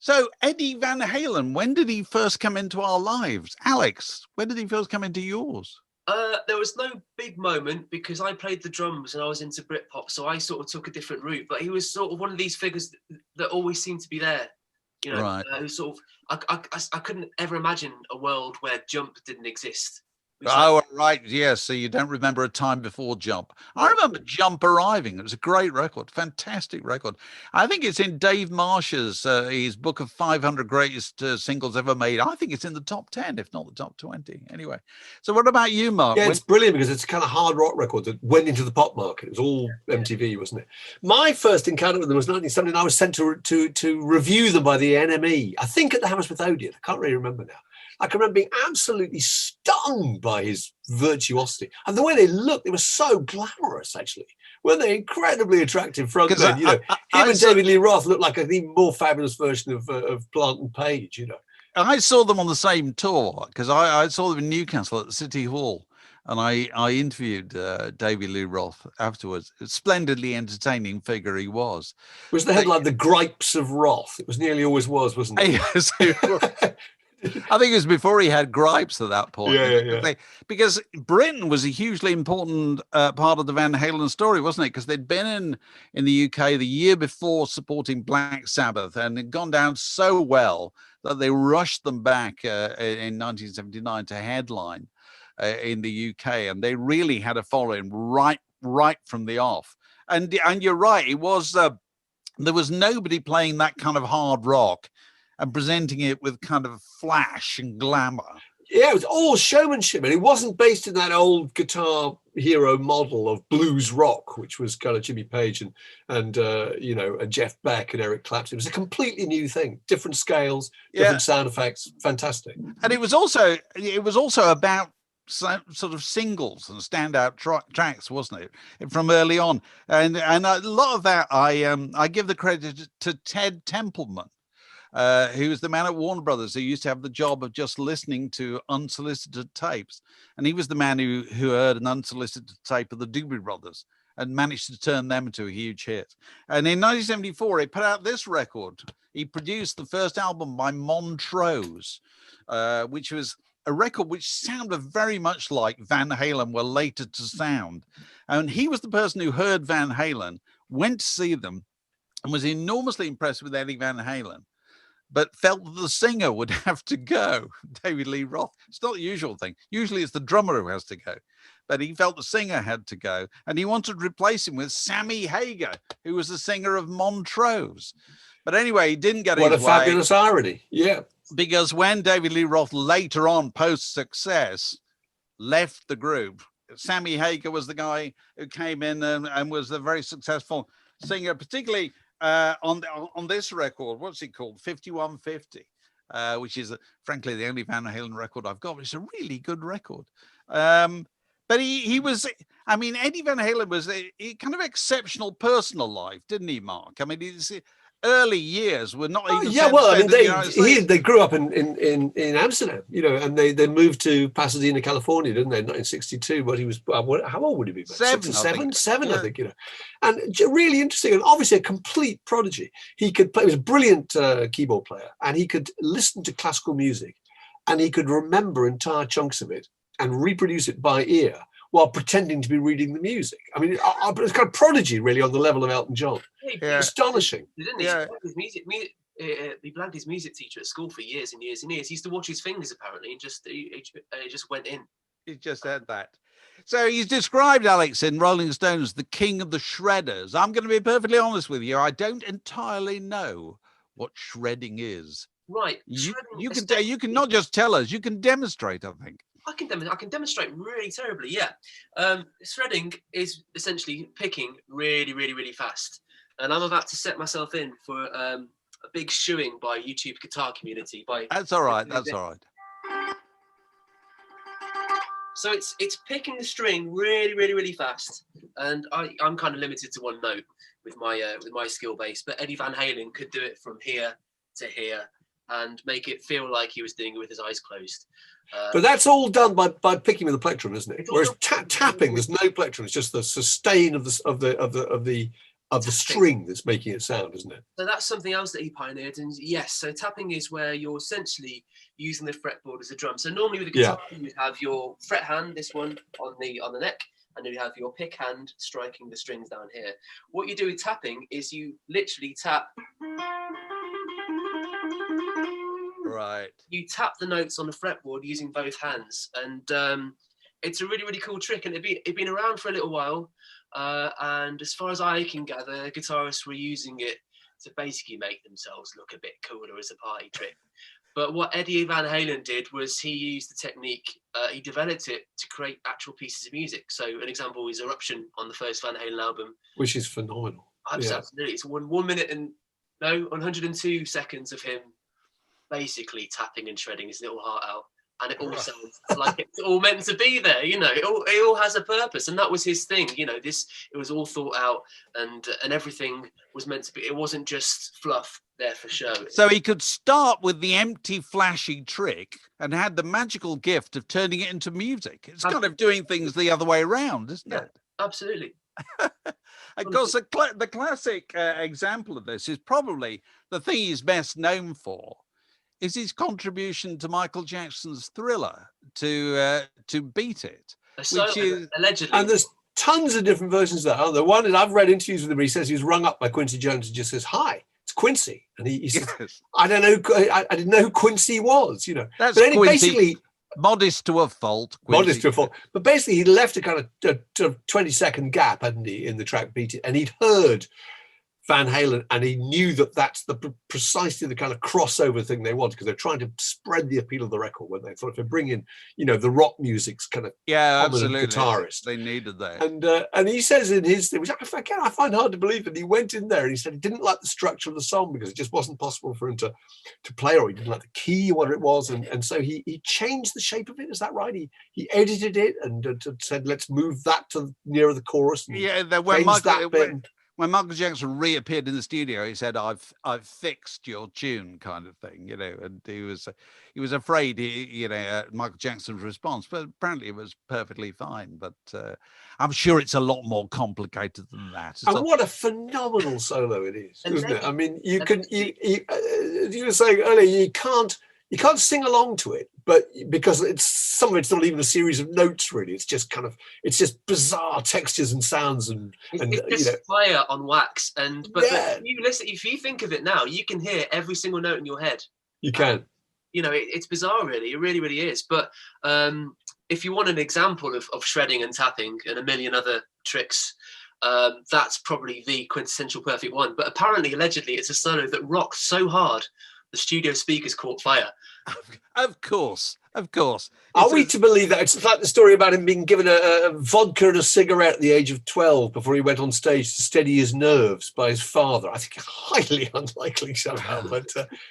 So Eddie Van Halen, when did he first come into our lives? Alex, when did he first come into yours? There was no big moment because I played the drums and I was into Britpop, so I sort of took a different route. But he was sort of one of these figures that always seemed to be there, you know. Right. Who sort of I couldn't ever imagine a world where Jump didn't exist. Oh, right. Yes. So you don't remember a time before Jump. I remember Jump arriving. It was a great record, fantastic record. I think it's in Dave Marsh's his book of 500 greatest singles ever made. I think it's in the top 10, if not the top 20. Anyway, so what about you, Mark? Yeah, it's brilliant because it's a kind of hard rock record that went into the pop market. It was all MTV, wasn't it? My first encounter with them was 1970. I was sent to review them by the NME, I think at the Hammersmith Odeon. I can't really remember now. I can remember being absolutely stunned by his virtuosity and the way they looked. They were so glamorous, actually. Weren't they incredibly attractive frontmen? You know, him and David Lee Roth looked like an even more fabulous version of Plant and Page. You know, I saw them on the same tour because I saw them in Newcastle at the City Hall, and I interviewed David Lee Roth afterwards. A splendidly entertaining figure he was. Was the headline "The Gripes of Roth"? It was nearly always was, wasn't it? Yes, it was. I think it was before he had gripes at that point. Yeah. Because Britain was a hugely important part of the Van Halen story, wasn't it? Because they'd been in the UK the year before supporting Black Sabbath, and it had gone down so well that they rushed them back in 1979 to headline in the UK, and they really had a following right from the off. And you're right, it was there was nobody playing that kind of hard rock and presenting it with kind of flash and glamour. Yeah, it was all showmanship, and it wasn't based in that old guitar hero model of blues rock, which was kind of Jimmy Page and Jeff Beck and Eric Clapton. It was a completely new thing, different scales, different sound effects, fantastic. And it was also about sort of singles and standout tracks, wasn't it, from early on? And a lot of that I give the credit to Ted Templeman. Who was the man at Warner Brothers who used to have the job of just listening to unsolicited tapes. And he was the man who heard an unsolicited tape of the Doobie Brothers and managed to turn them into a huge hit. And in 1974, he put out this record. He produced the first album by Montrose, which was a record which sounded very much like Van Halen were later to sound. And he was the person who heard Van Halen, went to see them, and was enormously impressed with Eddie Van Halen, but felt that the singer would have to go, David Lee Roth. It's not the usual thing. Usually it's the drummer who has to go. But he felt the singer had to go. And he wanted to replace him with Sammy Hagar, who was the singer of Montrose. But anyway, he didn't get his way. What a fabulous irony. Yeah. Because when David Lee Roth later on, post-success, left the group, Sammy Hagar was the guy who came in and was a very successful singer, particularly on this record. What's it called? 5150, which is frankly the only Van Halen record I've got. It's a really good record. But he was, I mean, Eddie Van Halen was a kind of exceptional personal life, didn't he, Mark? I mean, his early years were not even. Yeah, well, I mean, they grew up in Amsterdam, you know, and they moved to Pasadena, California, didn't they, in 1962? But he was, how old would he be? Seven, I think, you know. And really interesting, and obviously a complete prodigy. He could play, he was a brilliant keyboard player, and he could listen to classical music, and he could remember entire chunks of it and reproduce it by ear while pretending to be reading the music. I mean, it's kind of prodigy, really, on the level of Elton John. Yeah. Astonishing. Didn't he? Yeah. He blanked his music teacher at school for years and years and years. He used to watch his fingers, apparently, and he just went in. He just had that. So he's described, Alex, in Rolling Stone as the king of the shredders. I'm going to be perfectly honest with you. I don't entirely know what shredding is. Right. You can not just tell us, you can demonstrate, I think. I can demonstrate really terribly, yeah. Shredding is essentially picking really, really, really fast. And I'm about to set myself in for a big shoeing by YouTube guitar community. That's all right, that's all right. So it's picking the string really, really, really fast. And I'm kind of limited to one note with my skill base. But Eddie Van Halen could do it from here to here and make it feel like he was doing it with his eyes closed. But that's all done by picking with the plectrum, isn't it? Whereas tapping, there's no plectrum; it's just the sustain of the of the string that's making it sound, isn't it? So that's something else that he pioneered. And yes, so tapping is where you're essentially using the fretboard as a drum. So normally with a guitar, you have your fret hand, this one on the neck, and then you have your pick hand striking the strings down here. What you do with tapping is you literally tap. Right. You tap the notes on the fretboard using both hands, and it's a really, really cool trick. And it'd been around for a little while. And as far as I can gather, guitarists were using it to basically make themselves look a bit cooler as a party trick. But what Eddie Van Halen did was he used the technique, he developed it to create actual pieces of music. So an example is Eruption on the first Van Halen album. Which is phenomenal. Absolutely. It's 1 minute and 102 seconds of him basically tapping and shredding his little heart out. And it all sounds like it's all meant to be there, it all has a purpose. And that was his thing, it was all thought out, and everything was meant to be, it wasn't just fluff there for show. So he could start with the empty, flashy trick and had the magical gift of turning it into music. It's kind of doing things the other way around, isn't it? Absolutely. Of course, the classic example of this is probably the thing he's best known for, is his contribution to Michael Jackson's Thriller to Beat It, which is allegedly. And there's tons of different versions of that, aren't there? One, and I've read interviews with him, he says he was rung up by Quincy Jones and just says, "Hi, it's Quincy," and he says, yes. "I don't know, I didn't know who Quincy was," That's but Quincy, basically modest to a fault. Quincy. Modest to a fault, but basically he left a kind of 20-second gap, hadn't he, in the track Beat It, and he'd heard Van Halen, and he knew that that's precisely the kind of crossover thing they want, because they're trying to spread the appeal of the record. When they thought, if they bring in, the rock music's kind of absolutely guitarist, they needed that. And he says in his thing, which I find hard to believe, that he went in there and he said he didn't like the structure of the song because it just wasn't possible for him to play, or he didn't like the key or whatever it was, and so he changed the shape of it. Is that right? He edited it and said, let's move that to nearer the chorus. And when Michael Jackson reappeared in the studio, he said, "I've fixed your tune," kind of thing, and he was afraid, Michael Jackson's response, but apparently it was perfectly fine. But I'm sure it's a lot more complicated than that. What a phenomenal solo it is, isn't it? I mean, you were saying earlier, you can't sing along to it, but because some of it's not even a series of notes, really. It's just bizarre textures and sounds, and it's just fire on wax. But if you think of it now, you can hear every single note in your head. You can. It's bizarre, really. It really, really is. But if you want an example of shredding and tapping and a million other tricks, that's probably the quintessential perfect one. But apparently, allegedly, it's a solo that rocked so hard the studio speakers caught fire. Of course. Are we to believe that? It's like the story about him being given a vodka and a cigarette at the age of 12 before he went on stage to steady his nerves by his father. I think highly unlikely somehow. But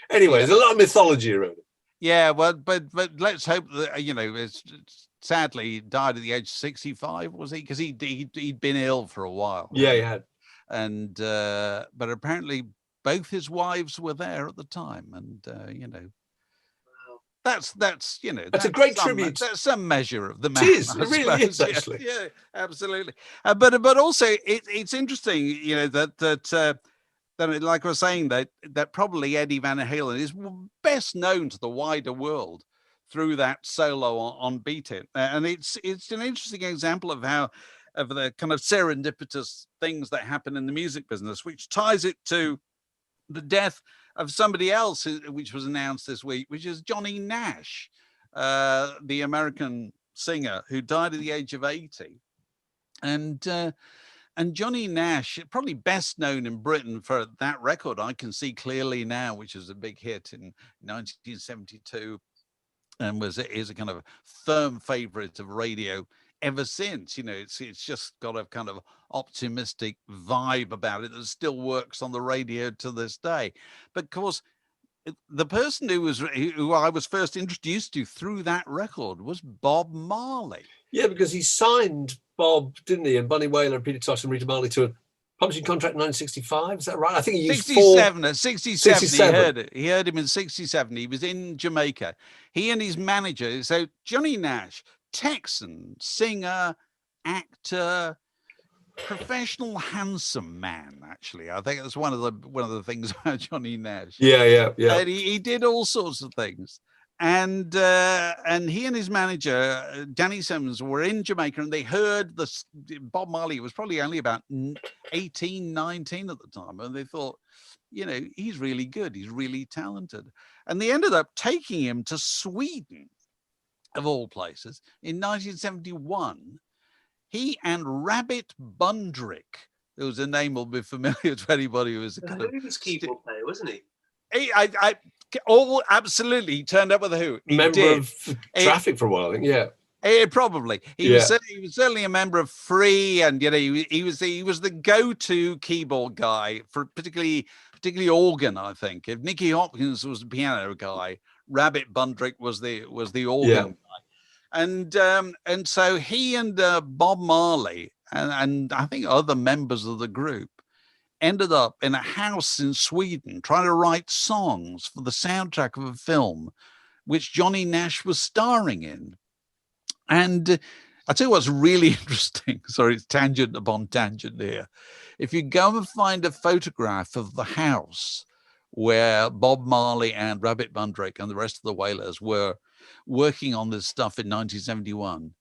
anyway, there's a lot of mythology around it. Yeah, well, but let's hope that, sadly, he died at the age of 65, was he? Because he'd been ill for a while. Yeah, he had. And but apparently both his wives were there at the time, and that's a great tribute. That's some measure of the man. It is. It really is, actually. Yeah, absolutely. But also it's interesting, that like I was saying, that probably Eddie Van Halen is best known to the wider world through that solo on Beat It, and it's an interesting example of the kind of serendipitous things that happen in the music business, which ties it to the death of somebody else, which was announced this week, which is Johnny Nash, the American singer who died at the age of 80. And Johnny Nash, probably best known in Britain for that record, I Can See Clearly Now, which was a big hit in 1972, and is a kind of firm favorite of radio ever since. It's just got a kind of optimistic vibe about it that still works on the radio to this day. But of course, the person who I was first introduced to through that record was Bob Marley. Yeah, because he signed Bob, didn't he, and Bunny Wailer, Peter Tosh, and Rita Marley to a publishing contract in 1965. Is that right? I think he used 67. 67. He heard him in 67. He was in Jamaica. He and his manager. So Johnny Nash, Texan singer, actor, professional handsome man. Actually, I think that's one of the things about Johnny Nash. Yeah. And he did all sorts of things. And he and his manager Danny Simmons were in Jamaica, and they heard Bob Marley was probably only about 18, 19 at the time, and they thought, he's really good, he's really talented, and they ended up taking him to Sweden, of all places, in 1971. He and Rabbit Bundrick, it was a name will be familiar to anybody who was a kind of keyboard player, wasn't he? Absolutely. He turned up with a Who. Member of Traffic for a while, I think. Yeah. Probably. He was certainly a member of Free, and he was the go-to keyboard guy for particularly organ. I think if Nicky Hopkins was the piano guy, Rabbit Bundrick was the organ guy, and so he and Bob Marley and I think other members of the group ended up in a house in Sweden trying to write songs for the soundtrack of a film which Johnny Nash was starring in. And I'll tell you what's really interesting. Sorry, it's tangent upon tangent here. If you go and find a photograph of the house where Bob Marley and Rabbit Bundrick and the rest of the Wailers were working on this stuff in 1971,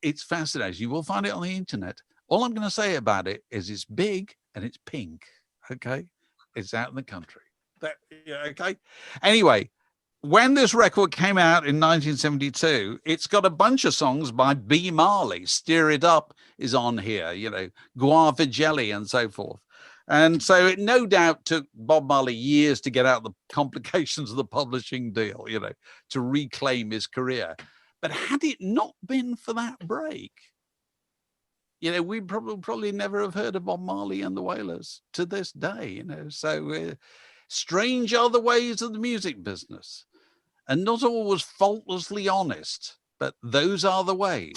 it's fascinating. You will find it on the internet. All I'm going to say about it is it's big and it's pink. Okay. It's out in the country. Okay. Anyway, when this record came out in 1972, it's got a bunch of songs by B. Marley. Steer It Up is on here, Guava Jelly and so forth. And so it no doubt took Bob Marley years to get out the complications of the publishing deal, to reclaim his career. But had it not been for that break, we probably never have heard of Bob Marley and the Wailers to this day, So strange are the ways of the music business, and not always faultlessly honest, but those are the ways.